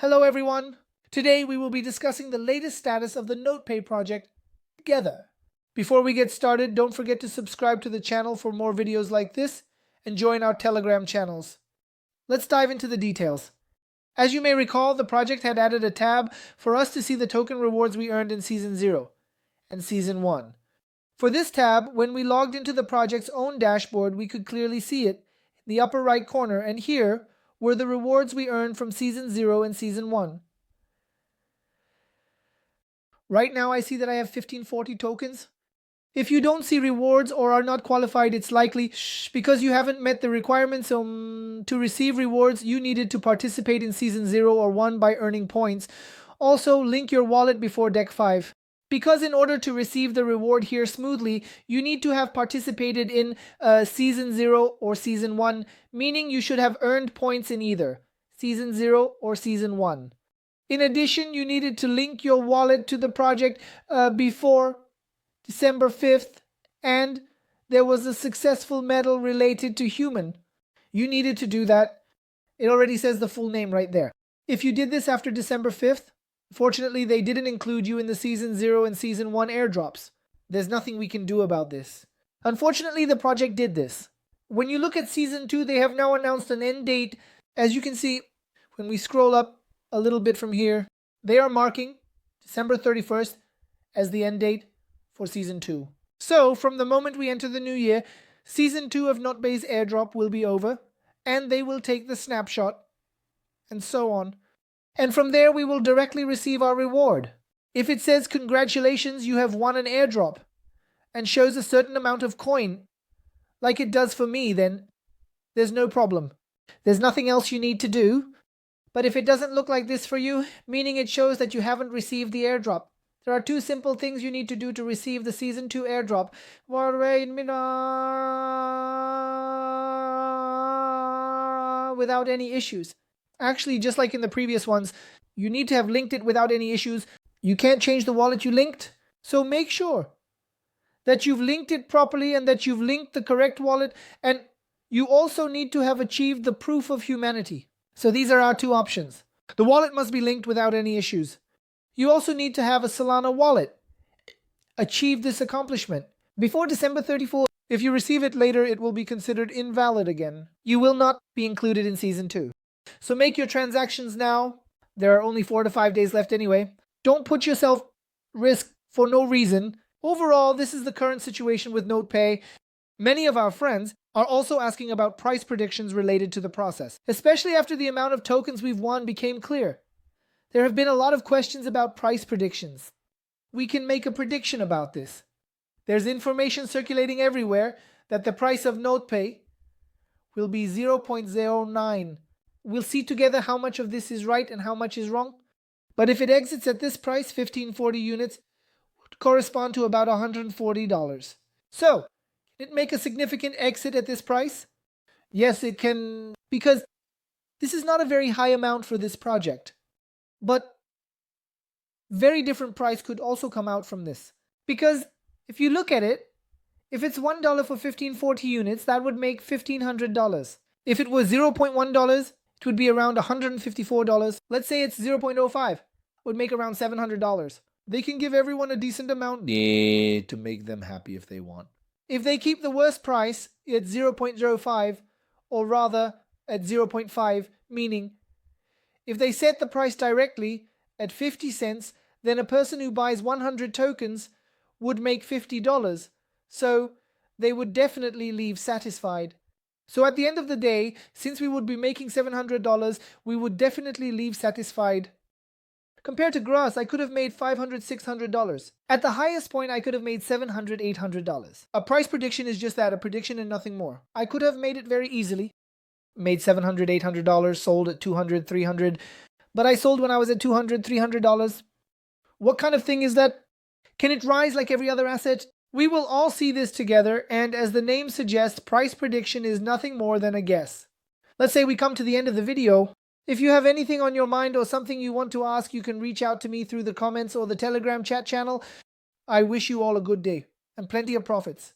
Hello everyone! Today we will be discussing the latest status of the Nodepay project together. Before we get started, don't forget to subscribe to the channel for more videos like this and join our Telegram channels. Let's dive into the details. As you may recall, the project had added a tab for us to see the token rewards we earned in Season 0 and Season 1. For this tab, when we logged into the project's own dashboard, we could clearly see it in the upper right corner, and here were the rewards we earned from Season 0 and Season 1. Right now I see that I have 1540 tokens. If you don't see rewards or are not qualified, it's likely because you haven't met the requirements to receive rewards. You needed to participate in Season 0 or 1 by earning points. Also, link your wallet before Deck 5. Because in order to receive the reward here smoothly, you need to have participated in Season 0 or Season 1, meaning you should have earned points in either Season 0 or Season 1. In addition, you needed to link your wallet to the project before December 5th, and there was a successful medal related to human. You needed to do that. It already says the full name right there. If you did this after December 5th, fortunately, they didn't include you in the Season 0 and Season 1 airdrops. There's nothing we can do about this. Unfortunately, the project did this. When you look at Season 2, they have now announced an end date. As you can see, when we scroll up a little bit from here, they are marking December 31st as the end date for Season 2. So, from the moment we enter the new year, Season 2 of Nodepay's airdrop will be over, and they will take the snapshot, and so on. And from there, we will directly receive our reward. If it says, congratulations, you have won an airdrop, and shows a certain amount of coin, like it does for me, then there's no problem. There's nothing else you need to do. But if it doesn't look like this for you, meaning it shows that you haven't received the airdrop, there are two simple things you need to do to receive the Season 2 airdrop without any issues. Actually, just like in the previous ones, you need to have linked it without any issues. You can't change the wallet you linked, so make sure that you've linked it properly and that you've linked the correct wallet, and you also need to have achieved the proof of humanity. So these are our two options. The wallet must be linked without any issues. You also need to have a Solana wallet. Achieve this accomplishment before December 34th. If you receive it later, it will be considered invalid again. You will not be included in Season 2. So make your transactions now. There are only 4 to 5 days left anyway. Don't put yourself risk for no reason. Overall, this is the current situation with Nodepay. Many of our friends are also asking about price predictions related to the process, especially after the amount of tokens we've won became clear. There have been a lot of questions about price predictions. We can make a prediction about this. There's information circulating everywhere that the price of Nodepay will be 0.09. We'll see together how much of this is right and how much is wrong. But if it exits at this price, 1540 units would correspond to about $140. So, can it make a significant exit at this price? Yes, it can, because this is not a very high amount for this project. But very different price could also come out from this. Because if you look at it, if it's $1 for 1540 units, that would make $1,500. If it was $0.1, it would be around $154. Let's say it's 0.05, it would make around $700. They can give everyone a decent amount to make them happy if they want. If they keep the worst price at 0.05, or rather at 0.5, meaning if they set the price directly at 50 cents, then a person who buys 100 tokens would make $50. So they would definitely leave satisfied. So at the end of the day, since we would be making $700, we would definitely leave satisfied. Compared to grass, I could have made $500, $600. At the highest point, I could have made $700, $800. A price prediction is just that, a prediction and nothing more. I could have made it very easily. Made $700, $800, sold at $200, $300. But I sold when I was at $200, $300. What kind of thing is that? Can it rise like every other asset? We will all see this together, and as the name suggests, price prediction is nothing more than a guess. Let's say we come to the end of the video. If you have anything on your mind or something you want to ask, you can reach out to me through the comments or the Telegram chat channel. I wish you all a good day and plenty of profits.